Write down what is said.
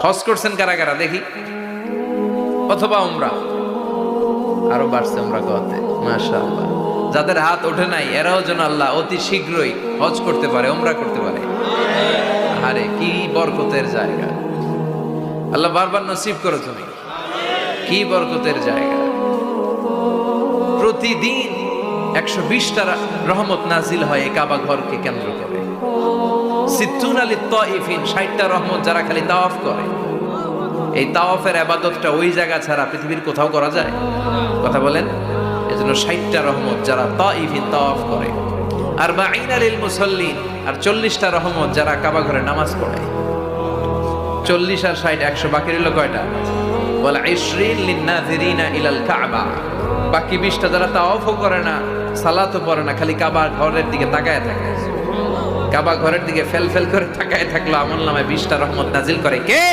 হজ করছেন কারা কারা দেখি, অথবা উমরা, আরো বাড়ছে উমরা করতে, মাশাআল্লাহ। যাদের হাত ওঠে নাই এরাও যেন আল্লাহ অতি শীঘ্রই হজ করতে পারে, উমরা করতে পারে। আরে কি বরকতের জায়গা, আল্লাহ বারবার নসিব করো তুমি, কি বরকতের জায়গা। প্রতিদিন 120টা রহমত নাজিল হয় এই কাবা ঘরকে কেন্দ্র করে। সিত্তুন আলী তাইফিন, 60টা রহমত যারা খালি তাওয়াফ করে। এই তাওয়াফের ইবাদতটা ওই জায়গা ছাড়া পৃথিবীর কোথাও করা যায়? কথা বলেন। এজন্য 60টা রহমত যারা তাইফিন তাওয়াফ করে, আর 40 লিল মুসাল্লিন, আর 40টা রহমত যারা কাবা ঘরে নামাজ পড়ে। 40 আর 60 100, বাকি রইল কয়টা? ওয়াল 20 লিন নাযিরিনা ইলাল কাবা। বাকি 20টা যারা তাওয়াফও করে না, সালাতও পড়ে না, খালি কাবা ঘরের দিকে তাকায় থাকে। কাবা ঘরের দিকে ফেল ফেল করে তাকায় থাকলো, আমলনামায় 20টা রহমত নাজিল করে কে?